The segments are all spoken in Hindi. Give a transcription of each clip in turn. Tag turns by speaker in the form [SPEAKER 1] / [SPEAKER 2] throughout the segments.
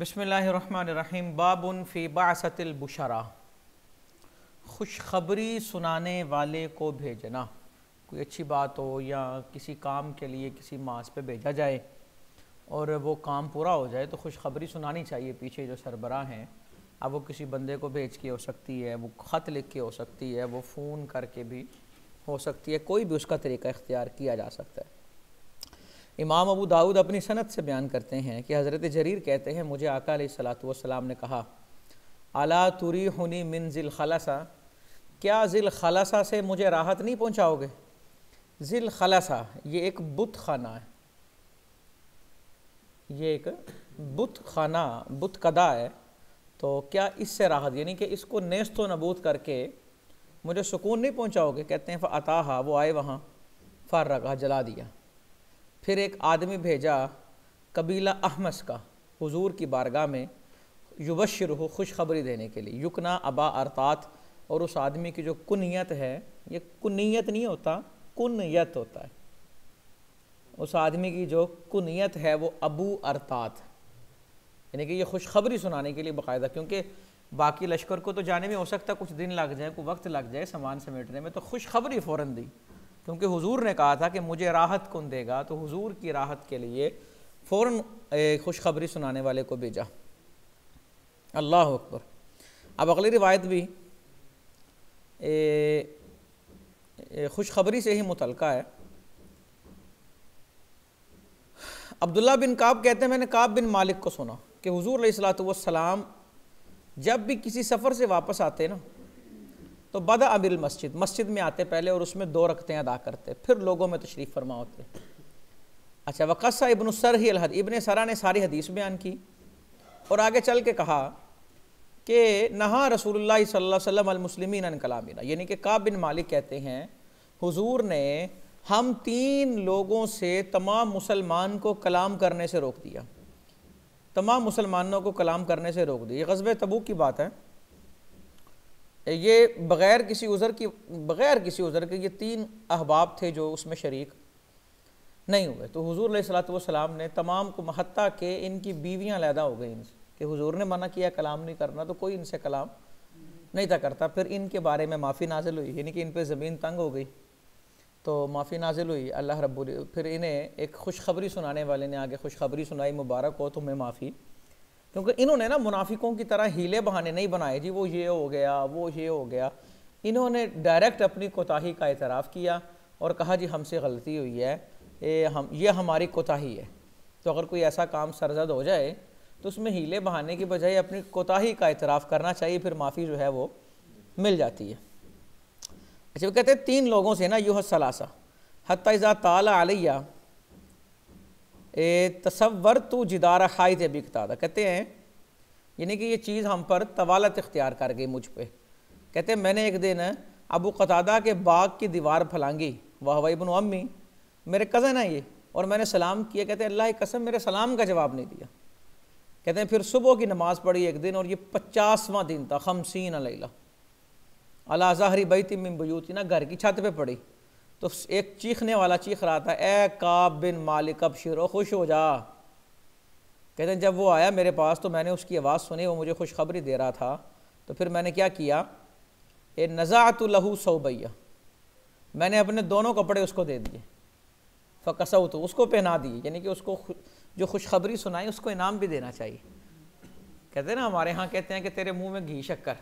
[SPEAKER 1] बिस्मिल्लाहिर्रहमानिर्रहीम। बाबुन फ़ी बाअसतिल बुशरा, खुशखबरी सुनाने वाले को भेजना। कोई अच्छी बात हो या किसी काम के लिए किसी मास पे भेजा जाए और वो काम पूरा हो जाए तो खुशखबरी सुनानी चाहिए पीछे जो सरबराह हैं। अब वो किसी बंदे को भेज के हो सकती है, वो ख़त लिख के हो सकती है, वो फ़ोन करके भी हो सकती है, कोई भी उसका तरीका इख्तियार किया जा सकता है। इमाम अबू दाऊद अपनी सनद से बयान करते हैं कि हज़रत जरीर कहते हैं, मुझे आका अलैहिस्सलातु वस्सलाम ने कहा, अला तुरीहुनी मिन ज़िल खलसा, क्या ज़िल खलसा से मुझे राहत नहीं पहुँचाओगे। ज़िल खलसा ये एक बुत खाना है, ये एक बुत खाना बुत कदा है, तो क्या इससे राहत यानी कि इसको नेस्तो नबूद करके मुझे सुकून नहीं पहुँचाओगे। कहते हैं फ़अताहा, वो आए वहाँ, फ़र्रगा, जला दिया। फिर एक आदमी भेजा कबीला अहमस का हुजूर की बारगाह में, युबश्शिरुहु, खुशखबरी देने के लिए। युकना अबा अरतात, और उस आदमी की जो कुनियत है, ये कुनियत नहीं होता, कुनियत होता है। उस आदमी की जो कुनियत है वो अबू अरतात, यानी कि ये खुशखबरी सुनाने के लिए बाकायदा, क्योंकि बाकी लश्कर को तो जाने में हो सकता कुछ दिन लग जाए, कोई वक्त लग जाए सामान समेटने में, तो खुशखबरी फ़ौरन दी, क्योंकि हुजूर ने कहा था कि मुझे राहत कौन देगा, तो हुजूर की राहत के लिए फ़ौरन खुशखबरी सुनाने वाले को भेजा। अल्लाह अकबर। अब अगली रिवायत भी खुशखबरी से ही मुतल्का है। अब्दुल्ला बिन काब कहते हैं, मैंने काब बिन मालिक को सुना कि हुजूर अलैहिस्सलातु वस्सलाम जब भी किसी सफ़र से वापस आते ना, तो बदा अबिल मस्जिद, मस्जिद में आते पहले और उसमें 2 रकतें अदा करते, फिर लोगों में तशरीफ़ फरमा होते। अच्छा, वक़स्सा इब्न सरही अल-हद, इब्न सरा ने सारी हदीस बयान की और आगे चल के कहा कि नहा रसूलुल्लाह सल्लल्लाहु अलैहि वसल्लम अल मुस्लिमीन अन कलामिना, यानी कि काब बिन मालिक कहते हैं, हुजूर ने हम 3 लोगों से तमाम मुसलमान को कलाम करने से रोक दिया, तमाम मुसलमानों को कलाम करने से रोक दिया। ग़ज़वे तबूक की बात है, ये बग़ैर किसी उज़र के ये 3 अहबाब थे जो उसमें शरीक नहीं हुए। तो हुजूर अलैहिस्सलातु वस्सलाम ने तमाम को, हत्ता के इनकी बीवियाँ अलहदा हो गई इनसे, कि हुजूर ने मना किया कलाम नहीं करना, तो कोई इनसे कलाम नहीं था करता। फिर इनके बारे में माफ़ी नाजिल हुई, यानी कि इन पर ज़मीन तंग हो गई तो माफ़ी नाजिल हुई। अल्लाह रब्बुल, फिर इन्हें एक खुशखबरी सुनाने वाले ने आगे खुशखबरी सुनाई, मुबारक हो तुम्हें माफ़ी, क्योंकि इन्होंने ना मुनाफिकों की तरह हीले बहाने नहीं बनाए, जी वो ये हो गया, वो ये हो गया। इन्होंने डायरेक्ट अपनी कोताही का एतराफ़ किया और कहा, जी हमसे गलती हुई है, ये हमारी कोताही है। तो अगर कोई ऐसा काम सरजद हो जाए तो उसमें हीले बहाने की बजाय अपनी कोताही का एतराफ़ करना चाहिए, फिर माफ़ी जो है वो मिल जाती है। अच्छा, वो कहते हैं 3 लोगों से ना यूह सलासा हत्ता इज़ा ताला अलैया तसव्वर तो जिदारा हाइत अबी कतादा, कहते हैं यानी कि ये चीज़ हम पर तवालत इख्तियार कर गई मुझ पे। कहते हैं मैंने एक दिन अबू कतादा के बाग की दीवार फलांगी, वह इब्न अम्मी, मेरे कज़न है ये, और मैंने सलाम किया। कहते हैं अल्लाह की कसम मेरे सलाम का जवाब नहीं दिया। कहते हैं फिर सुबह की नमाज़ पढ़ी एक दिन, और ये 50वां दिन था, 50 लैला, अला ज़हरी बैती मिन बुयूतिना, घर की छत पे पड़ी। तो एक चीखने वाला चीख रहा था, ए काब बिन मालिक अबशिरो, खुश हो जा। कहते हैं जब वो आया मेरे पास तो मैंने उसकी आवाज़ सुनी, वो मुझे खुशखबरी दे रहा था। तो फिर मैंने क्या किया, ए नज़ाअतु लहू सौबैया, मैंने अपने दोनों कपड़े उसको दे दिए, फ़कसौतु, उसको पहना दिए, यानी कि उसको जो खुशखबरी सुनाई उसको इनाम भी देना चाहिए। कहते हैं ना हमारे यहाँ कहते हैं कि तेरे मुँह में घी शक्कर,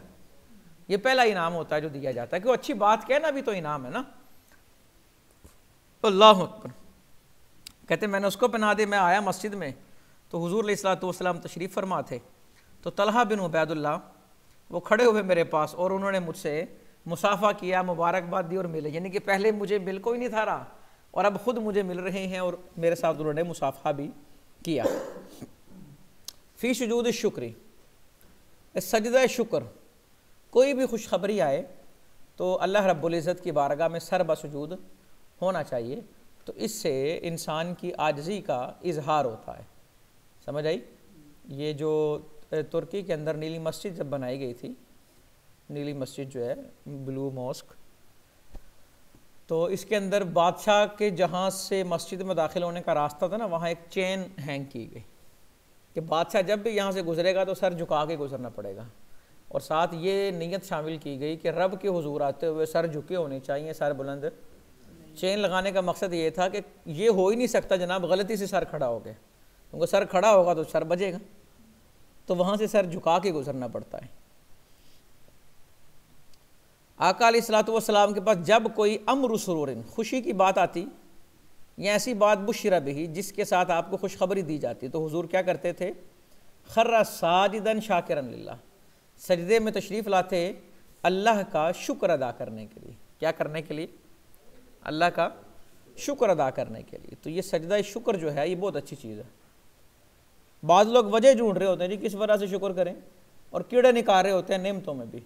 [SPEAKER 1] ये पहला इनाम होता है जो दिया जाता है, कि वो अच्छी बात कहना भी तो इनाम है ना। अल्लाहु अकबर। कहते मैंने उसको पहना दिया। मैं आया मस्जिद में तो हुजूर अलैहिस्सलातु वस्सलाम तशरीफ़ फरमा थे, तो तलहा बिन उबैदुल्लाह वो खड़े हुए मेरे पास और उन्होंने मुझसे मुसाफ़ा किया, मुबारकबाद दी और मिले, यानी कि पहले मुझे मिल कोई नहीं था रहा और अब ख़ुद मुझे मिल रहे हैं और मेरे साथ उन्होंने मुसाफ़ा भी किया। फ़ी सुजूद शुक्री, सजदा शुक्र, कोई भी खुशखबरी आए तो अल्लाह रब्बुल इज़्ज़त की बारगाह में सर बसुजूद होना चाहिए, तो इससे इंसान की आजिज़ी का इजहार होता है। समझ आई। ये जो तुर्की के अंदर नीली मस्जिद जब बनाई गई थी, नीली मस्जिद जो है ब्लू मॉस्क, तो इसके अंदर बादशाह के जहाँ से मस्जिद में दाखिल होने का रास्ता था ना, वहाँ एक चेन हैंग की गई कि बादशाह जब भी यहाँ से गुजरेगा तो सर झुका के गुजरना पड़ेगा, और साथ ये नीयत शामिल की गई कि रब के हुजूर आते हुए सर झुके होने चाहिए, सर बुलंद। चेन लगाने का मकसद ये था कि ये हो ही नहीं सकता जनाब गलती से सर खड़ा हो गया, क्योंकि सर खड़ा होगा तो सर बजेगा, तो वहाँ से सर झुका के गुजरना पड़ता है। आका अलैहिस्सलातु वस्सलाम के पास जब कोई अम्र सुरूरिन, खुशी की बात आती या ऐसी बात बुश्रा बिही, जिसके साथ आपको खुशखबरी दी जाती, तो हुजूर क्या करते थे, खर्रा साजिदन शाकिरन लिल्लाह, सजदे में तशरीफ़ लाते अल्लाह का शुक्र अदा करने के लिए। क्या करने के लिए? अल्लाह का शुक्र अदा करने के लिए। तो ये सजदा शुक्र जो है ये बहुत अच्छी चीज़ है। बाद लोग वजह ढूंढ रहे होते हैं जी किस वजह से शुक्र करें, और कीड़े निकाल रहे होते हैं नेमतों में भी।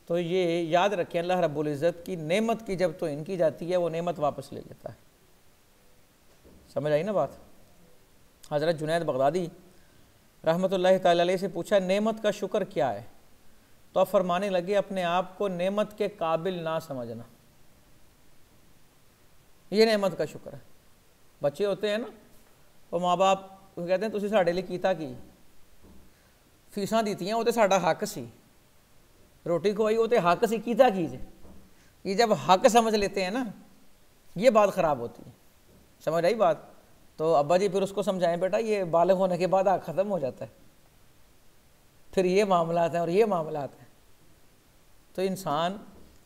[SPEAKER 1] तो ये याद रखें, अल्लाह रब्बुल इज़्ज़त की नेमत की जब तो इनकी जाती है वो नेमत वापस ले लेता है। समझ आई ना बात? हज़रत जुनैद बगदादी रहमतुल्लाहि ताला अलैह से पूछा नेमत का शुक्र क्या है, तो आप फरमाने लगे अपने आप को नेमत के काबिल ना समझना, ये नेमत का शुक्र है। बच्चे होते हैं ना, तो माँ बाप कहते हैं तुसी साढ़े लिए कीता की, फीसां दीतियां वो तो साडा हक सी, रोटी खुआई वो तो हक सी, कीता की जे। ये जब हक समझ लेते हैं ना, ये बात ख़राब होती है। समझ आई बात? तो अब्बा जी फिर उसको समझाएं बेटा ये बालिग होने के बाद हक ख़त्म हो जाता है, फिर ये मामला है और ये मामला है। तो इंसान,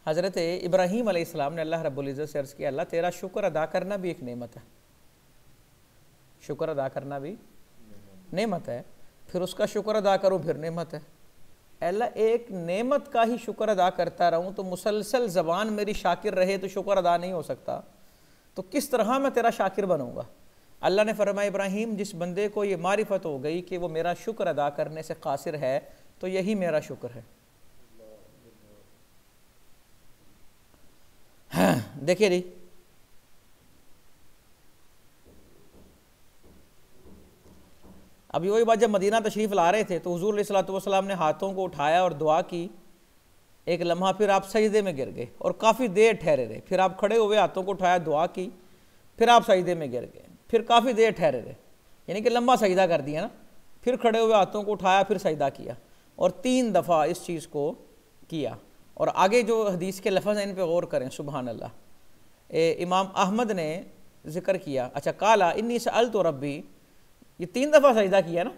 [SPEAKER 1] हज़रत इब्राहीम अलैहिस्सलाम ने अल्लाह रब्बुल इज़्ज़त से अर्ज़ किया अल्लाह तेरा शुक्र अदा करना भी एक नेमत है, शुक्र अदा करना भी नेमत है, फिर उसका शुक्र अदा करूँ फिर नेमत है। अल्लाह एक नेमत का ही शुक्र अदा करता रहूँ तो मुसलसल ज़बान मेरी शाकिर रहे तो शुक्र अदा नहीं हो सकता, तो किस तरह मैं तेरा शाकिर बनूँगा। अल्लाह ने फरमाया इब्राहीम जिस बंदे को ये मारिफत हो गई कि वो मेरा शुक्र अदा करने से कासिर है तो यही मेरा शुक्र है। हाँ, देखिए जी, अभी वही बात, जब मदीना तशरीफ़ ला रहे थे तो हुज़ूर अलैहिस्सलातु वस्सलाम ने हाथों को उठाया और दुआ की, एक लम्हा फिर आप सजदे में गिर गए और काफ़ी देर ठहरे रहे, फिर आप खड़े हुए हाथों को उठाया दुआ की, फिर आप सजदे में गिर गए, फिर काफ़ी देर ठहरे रहे, यानी कि लंबा सजदा कर दिया ना, फिर खड़े हुए हाथों को उठाया, फिर सजदा किया, और 3 दफ़ा इस चीज़ को किया। और आगे जो हदीस के लफ्ज़ हैं इन पर गौर करें, सुबहान अल्लाह। इमाम अहमद ने ज़िक्र किया, अच्छा काला इन्नी सअल्तु रब्बी, ये 3 दफ़ा सजदा किया ना,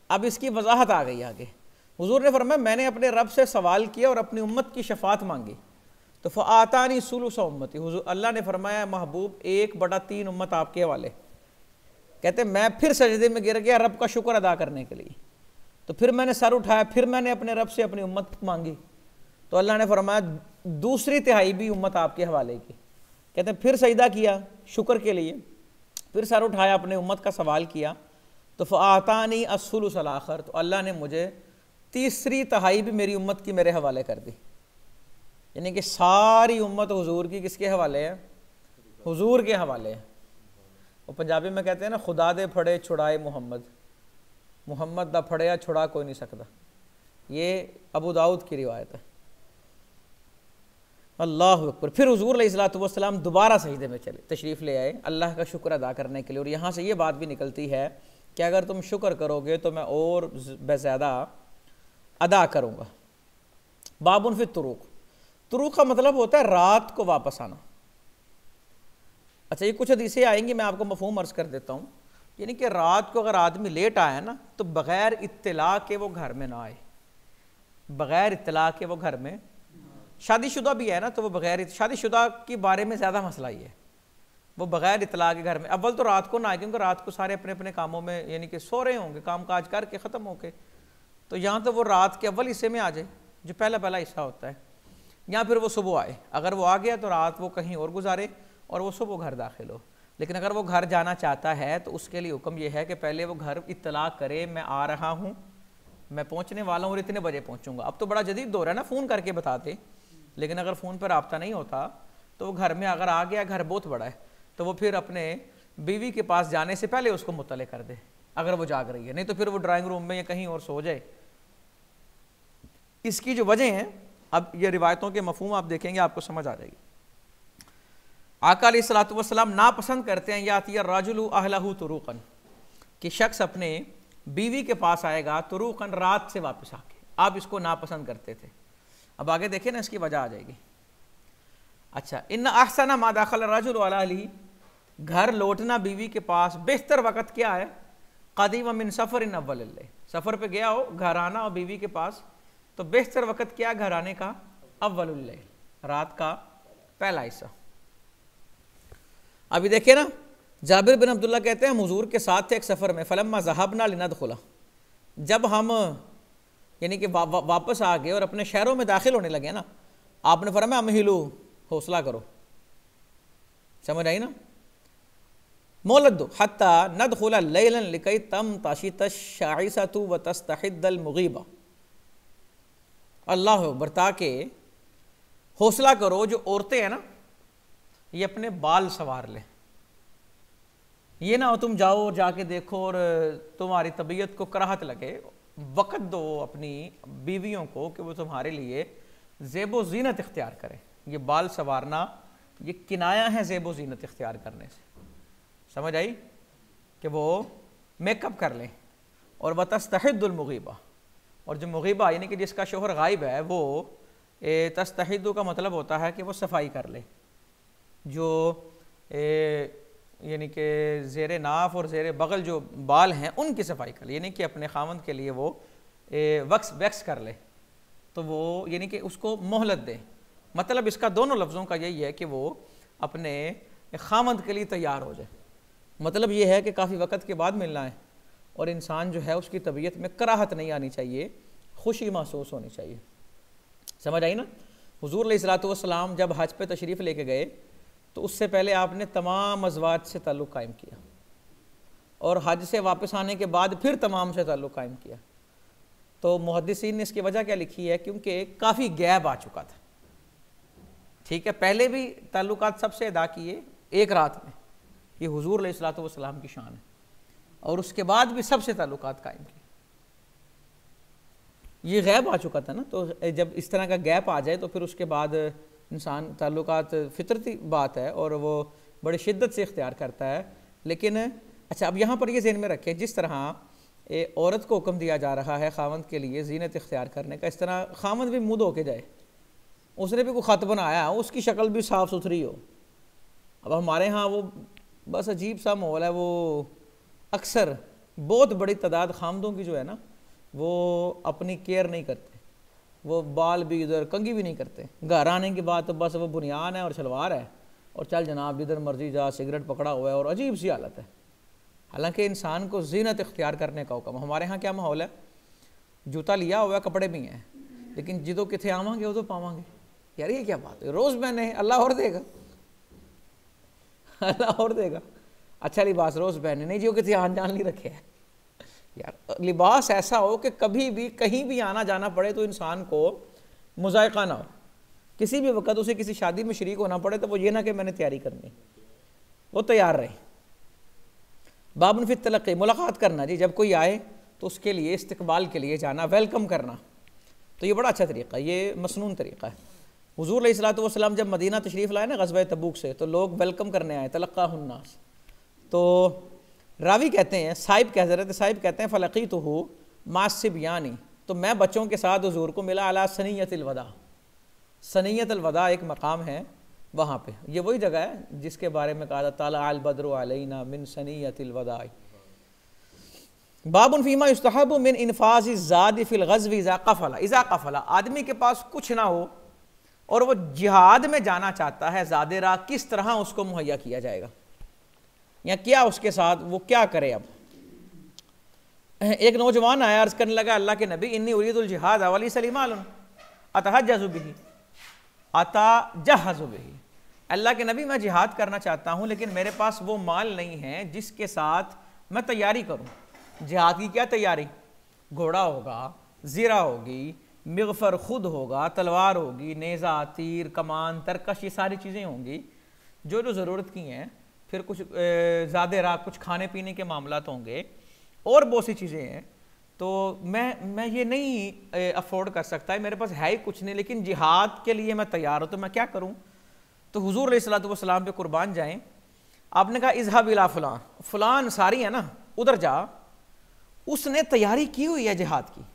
[SPEAKER 1] अब इसकी वजाहत आ गई आगे। हुजूर ने फरमाया मैंने अपने रब से सवाल किया और अपनी उम्मत की शफात मांगी, तो फ़आतानी सुलुस उम्मती, हुजूर अल्लाह ने फरमाया महबूब 1/3 उम्मत आपके हवाले। कहते मैं फिर सजदे में गिर गया रब का शुक्र अदा करने के लिए, तो फिर मैंने सर उठाया, फिर मैंने अपने रब से अपनी उम्मत मांगी, तो अल्लाह ने फरमाया 2/3 तिहाई भी उम्मत आपके हवाले की। कहते फिर सजदा किया शुक्र के लिए, फिर सर उठाया, अपने उम्मत का सवाल किया, तो फ़आतानी अस्सुलुस आखिर, तो अल्लाह ने मुझे 3 तिहाई भी मेरी उम्मत की मेरे हवाले कर दी। यानी कि सारी उम्मत हुजूर की किसके हवाले है? हुजूर के हवाले है। वो पंजाबी में कहते हैं ना, खुदा दे फड़े छुड़ाए मोहम्मद, मोहम्मद दा फड़िया छुड़ा कोई नहीं सकता। ये अबू दाऊद की रिवायत है। अल्लाह अकबर। फिर हुजूर अलैहिस्सलातु वस्सलाम दोबारा सजदे में चले, तशरीफ़ ले आए अल्लाह का शुक्र अदा करने के लिए। और यहाँ से ये बात भी निकलती है कि अगर तुम शुक्र करोगे तो मैं और बेज़्यादा अदा करूँगा। बाबुन फिर तुरुक, तुरुक का मतलब होता है रात को वापस आना। अच्छा, ये कुछ हदीसें आएंगी, मैं आपको मफ़हूम अर्ज़ कर देता हूँ। यानी कि रात को अगर आदमी लेट आया ना, तो बग़ैर इत्तला के वो घर में ना आए, बग़ैर इत्तला के वो घर में, शादीशुदा भी है ना तो वो बग़ैर, शादीशुदा के बारे में ज़्यादा मसला ही है, वो बग़ैर इत्तला के घर में अव्वल तो रात को ना आए, क्योंकि रात को सारे अपने अपने कामों में यानी कि सो रहे होंगे, काम काज करके ख़त्म होके, तो यहाँ तो वो रात के अव्वल हिस्से में आ जाए जो पहला पहला हिस्सा होता है, या फिर वो सुबह आए। अगर वो आ गया तो रात वो कहीं और गुजारे और वो सुबह घर दाखिल हो। लेकिन अगर वो घर जाना चाहता है तो उसके लिए हुक्म ये है कि पहले वो घर इत्तला करे, मैं आ रहा हूँ, मैं पहुँचने वाला हूँ और इतने बजे पहुँचूँगा। अब तो बड़ा जदीद दौर है ना, फ़ोन करके बताते, लेकिन अगर फ़ोन पर रब्ता नहीं होता तो वो घर में अगर आ गया, घर बहुत बड़ा है, तो वो फिर अपने बीवी के पास जाने से पहले उसको मुत्तले कर दे अगर वो जाग रही है, नहीं तो फिर वो ड्राइंग रूम में या कहीं और सो जाए। इसकी जो वजह है, अब ये रिवायतों के मफहूम आप देखेंगे आपको समझ आ जाएगी। आका अलैहिस्सलातु वस्सलाम नापसंद करते हैं यातिया राजुलु अहलहु तुरुकन, कि शख्स अपने बीवी के पास आएगा तुरुकन, रात से वापस आके, आप इसको नापसंद करते थे। अब आगे देखें ना, इसकी वजह आ जाएगी। अच्छा, इन अहसना मा दाखल रजुल अला अहलिही, घर लौटना बीवी के पास बेहतर वक़्त क्या है? क़दीम मिन सफ़र इन अव्वल लैल, सफ़र पे गया हो, घर आना और बीवी के पास, तो बेहतर वक़्त क्या घर आने का? अव्वलुल लैल, रात का पहला हिस्सा। अभी देखिए ना, जाबिर बिन अब्दुल्ला कहते हैं हम हुजूर के साथ थे एक सफ़र में, फलम्मा ज़हबना लिनदखुला, जब हम यानी कि वापस आ गए और अपने शहरों में दाखिल होने लगे ना, आपने फरमाया अमहिलू, हौसला करो, समझ आई ना, मोहलत दो, हत्ता नदखुला लैलन लिकई तम ताशित शाइसतु व तस्तहिद्दल मुगीबा, अल्लाह अकबर, ताकि हौसला करो, जो औरतें हैं ना ये अपने बाल संवार लें, ये ना हो तुम जाओ और जाके देखो और तुम्हारी तबीयत को कराहत लगे, वक़्त दो अपनी बीवियों को कि वो तुम्हारे लिए ज़ेबो ज़ीनत इख्तियार करें। ये बाल संवारना ये किनाया है ज़ेबो ज़ीनत इख्तियार करने से, समझ आई, कि वो मेकअप कर लें। और व तस्तहिद्दुल मुगीबा, और जो मुगीबा यानी कि जिसका शोहर गायब है, वो तस्तहिद्दु का मतलब होता है कि वो सफाई कर ले, जो यानी कि ज़ेरे नाफ और ज़ेरे बगल जो बाल हैं उनकी सफाई कर ले, यानी कि अपने खामंद के लिए वो वैक्स कर ले, तो वो यानी कि उसको मोहलत दे। मतलब इसका दोनों लफ्ज़ों का यही है कि वो अपने खामंद के लिए तैयार हो जाए। मतलब ये है कि काफ़ी वक़्त के बाद मिलना है और इंसान जो है उसकी तबीयत में कराहत नहीं आनी चाहिए, खुशी महसूस होनी चाहिए, समझ आई ना। हुज़ूर अलैहिस्सलातु वस्सलाम जब हज पे तशरीफ़ लेके गए तो उससे पहले आपने तमाम अज़वाज से ताल्लुक़ कायम किया, और हज से वापस आने के बाद फिर तमाम से ताल्लुक़ कायम किया। तो मुहद्दिसीन ने इसकी वजह क्या लिखी है? क्योंकि काफ़ी गैप आ चुका था, ठीक है, पहले भी ताल्लुकात सबसे अदा किए एक रात में, ये हुज़ूर अलैहिस्सलातु वस्सलाम की शान है, और उसके बाद भी सबसे ताल्लुकात कायम किए। ये गैप आ चुका था ना, तो जब इस तरह का गैप आ जाए तो फिर उसके बाद इंसान ताल्लुकात फितरती बात है और वो बड़ी शिद्दत से इख्तियार करता है। लेकिन अच्छा, अब यहाँ पर ये ज़हन में रखें, जिस तरह औरत को हुक्म दिया जा रहा है खामंद के लिए ज़ीनत इख्तियार करने का, इस तरह खामंद भी मुँह धो के जाए, उसने भी कोई ख़त बनाया हो, उसकी शक्ल भी साफ़ सुथरी हो। अब हमारे यहाँ वो बस अजीब सा माहौल है, वो अक्सर बहुत बड़ी तादाद खामदों की जो है ना वो अपनी केयर नहीं करते, वो बाल भी इधर कंघी भी नहीं करते, घर आने के बाद तो बस वो बुनियान है और शलवार है और चल जनाब जिधर मर्जी जा, सिगरेट पकड़ा हुआ है और अजीब सी हालत है। हालांकि इंसान को ज़ीनत इख्तियार करने का हुक्म। हमारे यहाँ क्या माहौल है, जूता लिया हुआ है, कपड़े भी हैं, लेकिन जिदो किथे आवांगे वो तो पावांगे। यार ये क्या बात है, रोज़ पहने, अल्लाह और देगा, अल्लाह और देगा, अच्छा लिबास रोज़ पहने, नहीं जो किथे आन जान नहीं रखे है। यार लिबास ऐसा हो कि कभी भी कहीं भी आना जाना पड़े तो इंसान को मुज़ायक़ा ना हो, किसी भी वक्त उसे किसी शादी में शरीक होना पड़े तो वो ये ना कि मैंने तैयारी करनी, वो तैयार रहे। बाबुन फित तलक़ी, मुलाकात करना जी, जब कोई आए तो उसके लिए इस्तकबाल के लिए जाना, वेलकम करना, तो ये बड़ा अच्छा तरीक़ा, ये मसनून तरीक़ा है। हुज़ूर अलैहिस्सलातु वस्सलाम जब मदीना तशरीफ़ लाए ना ग़ज़वा तबूक से, तो लोग वेलकम करने आए, तलक़्क़ाहुन्नास। तो रावी कहते हैं, साहिब कह रहे थे, साहिब कहते हैं फ़लक़ीतुहु मासिब्यानी, तो मैं बच्चों के साथ हुज़ूर को मिला अला सनियतिल वदा। सनियतुल वदा एक मकाम है वहाँ पे, ये वही जगह है जिसके बारे में कहा था ताला अल बद्रु अलैना मिन सनियतिल वदा। बाबुन फ़ीमा युस्तहब्बु मिन इन्फ़ाज़ि ज़ादी फ़िल ग़ज़वी इज़ा क़फ़ला, आदमी के पास कुछ ना हो और वो जिहाद में जाना चाहता है, ज़ादे राह किस तरह उसको मुहैया किया जाएगा या क्या उसके साथ वो क्या करे। अब एक नौजवान आया, अर्ज़ करने लगा अल्लाह के नबी, इन्नी उरीदुल जिहाद वली सलीमालुन अतहज्जज़ु बिही, अतजहज़ु बिही, अल्लाह के नबी मैं जिहाद करना चाहता हूँ लेकिन मेरे पास वो माल नहीं है जिसके साथ मैं तैयारी करूँ। जिहाद की क्या तैयारी, घोड़ा होगा, ज़ीरा होगी, मिग़फ़र खुद होगा, तलवार होगी, नेज़ा, तीर, कमान, तरकश, ये सारी चीज़ें होंगी जो जो ज़रूरत की हैं, फिर कुछ ज़्यादा राह कुछ खाने पीने के मामलात होंगे और बहुत सी चीज़ें हैं। तो मैं ये नहीं अफोर्ड कर सकता है, मेरे पास है ही कुछ नहीं, लेकिन जिहाद के लिए मैं तैयार हूँ, तो मैं क्या करूँ। तो हुज़ूर अलैहिस्सलातु वस्सलाम पे कुर्बान जाएँ। आपने कहा इज़हब इला फ़लान, फ़लान सारी है ना, उधर जा उसने तैयारी की हुई है जिहाद की,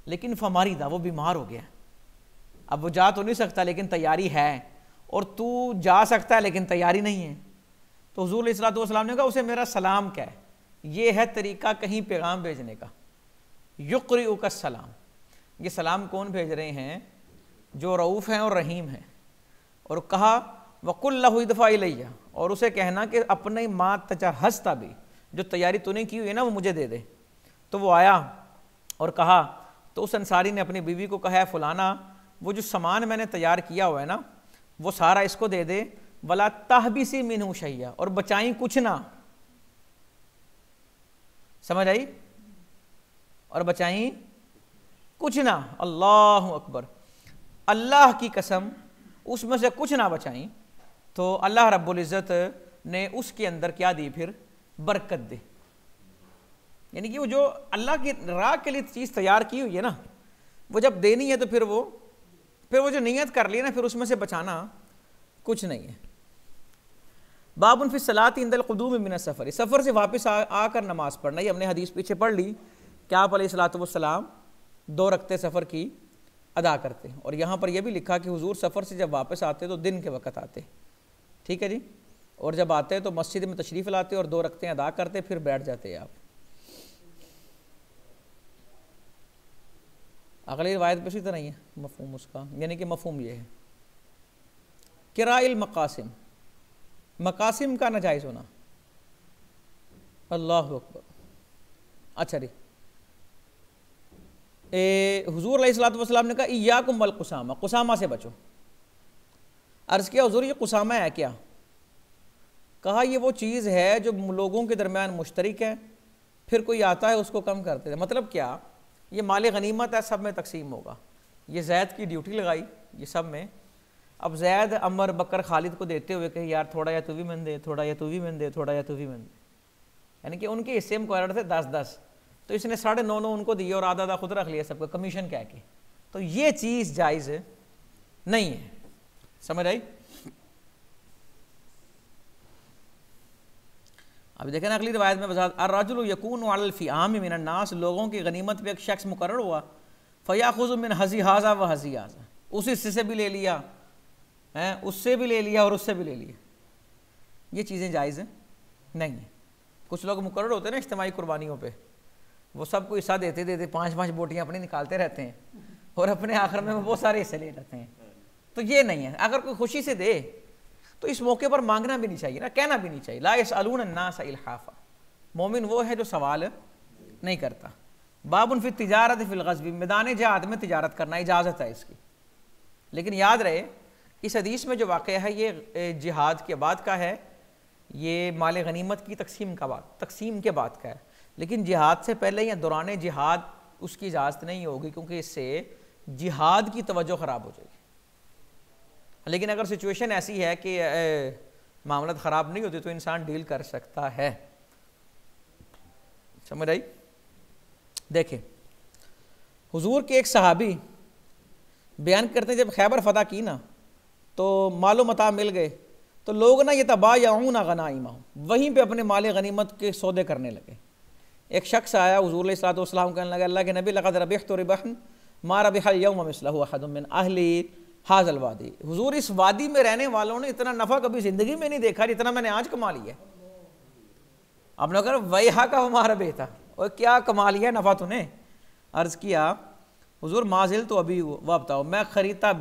[SPEAKER 1] लेकिन फमारीदा, वो बीमार हो गया। अब वो जा तो नहीं सकता लेकिन तैयारी है, और तू जा सकता है लेकिन तैयारी नहीं है। तो हुजूर अलैहिस्सलातु वस्सलाम ने कहा उसे मेरा सलाम कह। ये है तरीका कहीं पैगाम भेजने का, युक़रिउका सलाम। ये सलाम कौन भेज रहे हैं? जो रऊफ़ हैं और रहीम हैं। और कहा वकुल लहु इदफ़ा इलैया, और उसे कहना कि अपने माँ तजहज़ता भी, जो तैयारी तूने की हुई है ना वो मुझे दे दे। तो वो आया और कहा, तो उस अंसारी ने अपनी बीवी को कहा, फलाना वो जो सामान मैंने तैयार किया हुआ है ना वो सारा इसको दे दे, वला तहबिसी मिन्हु शैया, और बचाई कुछ ना। समझ आई? और बचाई कुछ ना। अल्लाहु अकबर, अल्लाह की कसम उसमें से कुछ ना बचाई। तो अल्लाह रब्बुल इज़्ज़त ने उसके अंदर क्या दी? फिर बरकत दी। यानी कि वो जो अल्लाह की राह के लिए चीज़ तैयार की हुई है ना, वो जब देनी है तो फिर वो जो नियत कर ली ना, फिर उसमें से बचाना कुछ नहीं है। बाबुन फी सलाती इंदल क़ुदूम मिन सफ़र, सफ़र से वापस आकर नमाज पढ़ना। ये हमने हदीस पीछे पढ़ ली कि आप अलैहिस्सलातु वस्सलाम 2 रकते सफ़र की अदा करते। और यहाँ पर यह भी लिखा कि हुजूर सफ़र से जब वापस आते तो दिन के वक़्त आते, ठीक है जी। और जब आते तो मस्जिद में तशरीफ़ लाते और 2 रकतें अदा करते, फिर बैठ जाते आप। अगली रिवायत पे इसी तरह ही है मफ़हूम उसका, यानी कि मफ़हूम ये है किराइल मकासिम, मकासिम का नाजायज़ होना। अल्लाहु अकबर। अच्छा जी, हुजूर अलैहिस्सलातु वस्सलाम ने कहा इय्याकुम वल कुसामा, कुसामा से बचो। अर्ज़ किया हुजूर ये कुसामा है क्या? कहा ये वो चीज़ है जो लोगों के दरमियान मुश्तरिक है, फिर कोई आता है उसको कम करते थे। मतलब क्या? ये माल गनीमत है, सब में तकसीम होगा। ये जैद की ड्यूटी लगाई ये सब में। अब जैद अमर बकर खालिद को देते हुए कहे यार थोड़ा या तू भी मन दे, थोड़ा या तू भी मन दे, थोड़ा या तू भी मन दे, यानी कि उनके हिस्से में मुकर्रर थे 10-10, तो इसने 9.5 उनको दिए और आधा खुद रख लिया सबका कमीशन कह के। तो ये चीज़ जायज़ नहीं है। समझ आई? अभी देखें ना अगली रिवायत में वज़ाहत, अर्रजुलु यकूनु अलल फ़िआम मिनन नास, लोगों की गनीमत पे एक शख्स मुकर्रर हुआ, फ़याख़ुज़ु मिन हज़ी हाज़ा व हज़ी हाज़ा, उस हिस्से से भी ले लिया है, उससे भी ले लिया और उससे भी ले लिया। ये चीज़ें जायज़ नहीं है। कुछ लोग मुकर्रर होते हैं ना इज्तिमाई कुर्बानियों पे, वो सबको हिस्सा देते देते 5-5 बोटियाँ अपनी निकालते रहते हैं और अपने आखिर में वो बहुत सारे हिस्से ले लेते हैं। तो ये नहीं है। अगर कोई खुशी से दे तो इस मौके पर मांगना भी नहीं चाहिए ना, कहना भी नहीं चाहिए। ला यसअलून अन्नास इल्हाफा, मोमिन वो है जो सवाल नहीं करता। बाबुन फिर तिजारत फिल ग़ज़वी, मैदान जिहाद में तिजारत करना इजाज़त है इसकी। लेकिन याद रहे इस हदीस में जो वाक़या है ये जिहाद के बाद का है, ये माल गनीमत की तकसीम के बाद का है। लेकिन जिहाद से पहले या दौरान जिहाद उसकी इजाज़त नहीं होगी, क्योंकि इससे जिहाद की तवज्जो ख़राब हो जाएगी। लेकिन अगर सिचुएशन ऐसी है कि मामला ख़राब नहीं होती तो इंसान डील कर सकता है। समझ आई? देखें हुजूर के एक सहाबी बयान करते हैं जब खैबर फतह की ना तो मालो मता मिल गए तो लोग ना ये तबायाऊना गनाइमा, वहीं पे अपने माल गनीमत के सौदे करने लगे। एक शख्स आया हुजूर अलैहिस्सलातु वस्सलाम कहने लगा अल्लाह के नबी लक़द रबिहतु रिबहन मा रबिहल यौम मिस्लहु अहदुम मिन अहली हाज़ल वादी, हुजूर इस वादी में रहने वालों ने इतना नफ़ा कभी ज़िंदगी में नहीं देखा जितना मैंने आज कमा लिया। आपने कहा वही हा का हमारा बेटा, और क्या कमा लिया नफ़ा तूने? अर्ज़ किया हुजूर माजिल तो अभी वह बताओ, मैं ख़रीदता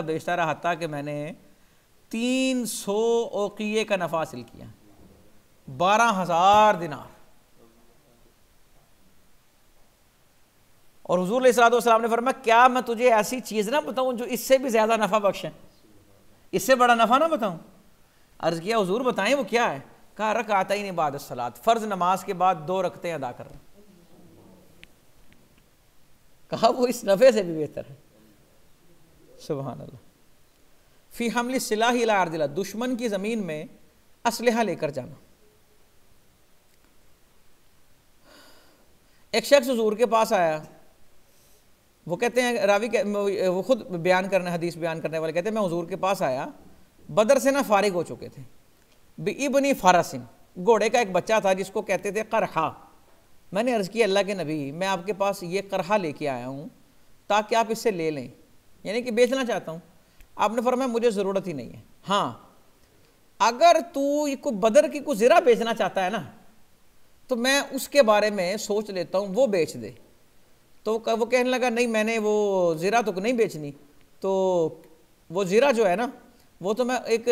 [SPEAKER 1] बेचता रहा था कि मैंने 300 ओक़िये का नफ़ा हासिल किया, 12,000 दिनार। और हुजूर अलैहिस्सलातु वस्सलाम ने फरमाया क्या मैं तुझे ऐसी चीज़ ना बताऊं जो इससे भी ज़्यादा नफ़ा बख्शे, इससे बड़ा नफ़ा ना बताऊं? अर्ज़ किया हुजूर बताएं वो क्या है? कहा रकातैन बाद सलात, फ़र्ज़ नमाज के बाद 2 रकतें अदा करना। कहा वो इस नफ़े से भी बेहतर है। सुभान अल्लाह। फ़ी हमली सिलाही इला अर्दिल्लाह, दुश्मन की ज़मीन में असलहा लेकर जाना। एक शख्स हुजूर के पास आया, वो कहते हैं रावी वो खुद बयान करने हदीस बयान करने वाले कहते हैं मैं हुजूर के पास आया, बदर से ना फारिग हो चुके थे, इब्नी फारसिन, घोड़े का एक बच्चा था जिसको कहते थे करहा, मैंने अर्ज़ किया अल्लाह के नबी, मैं आपके पास ये करहा लेके आया हूँ ताकि आप इससे ले लें, यानी कि बेचना चाहता हूँ। आपने फरमाया मुझे ज़रूरत ही नहीं है। हाँ, अगर तू को बदर की को ज़रा बेचना चाहता है ना, तो मैं उसके बारे में सोच लेता हूँ, वो बेच दे। तो वो कहने लगा नहीं, मैंने वो ज़रा तो नहीं बेचनी, तो वो ज़रा जो है ना, वो तो मैं एक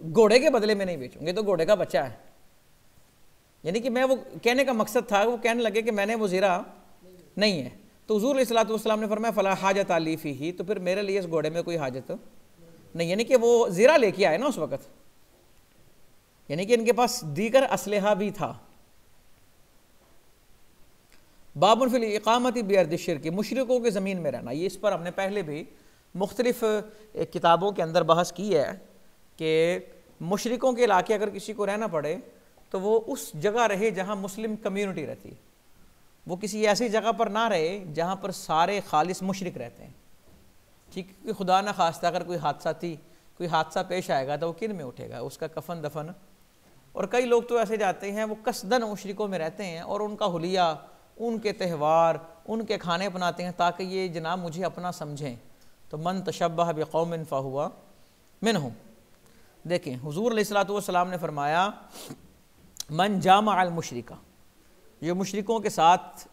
[SPEAKER 1] घोड़े के बदले में नहीं बेचूंगी, तो घोड़े का बच्चा है। यानी कि मैं वो कहने का मकसद था, वो कहने लगे कि मैंने वो ज़रा नहीं है। तो हुज़ूर अलैहिस्सलातु वस्सलाम ने फरमाया फ़ला हाजत अली फ़ीही, तो फिर मेरे लिए इस घोड़े में कोई हाजत नहीं। यानी कि वो ज़रा लेके आए ना उस वक़्त, यानी कि इनके पास दीगर असलहा भी था। बाबुन फिल इक़ामती बिअर्द शिर्क, मुशरिकों के ज़मीन में रहना। ये इस पर हमने पहले भी मुख्तलिफ़ किताबों के अंदर बहस की है कि मुशरिकों के इलाके अगर किसी को रहना पड़े तो वो उस जगह रहे जहाँ मुस्लिम कम्यूनिटी रहती है, वो किसी ऐसी जगह पर ना रहे जहाँ पर सारे खालिस मुशरिक रहते हैं। ठीक है, खुदा न खास्ता अगर कोई हादसा पेश आएगा तो वो किन में उठेगा, उसका कफन दफन। और कई लोग तो ऐसे जाते हैं, वो कसदन मुशरिकों में रहते हैं और उनका हुलिया, उनके त्यौहार, उनके खाने बनाते हैं ताकि ये जनाब मुझे अपना समझें। तो मन तशब्बह बिक़ौमिन फ़हुवा मिनहुम। देखें, हुज़ूर अलैहिस्सलातु वस्सलाम ने फरमाया मन जामा अल मुशरिका, ये मुशरिकों के साथ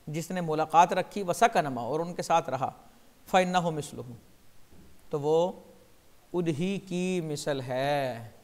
[SPEAKER 1] जिसने मुलाकात रखी, वसकनमा, और उनके साथ रहा, फ़इन्नहु मिस्लुहु, तो वो उन्हीं की मिसल है।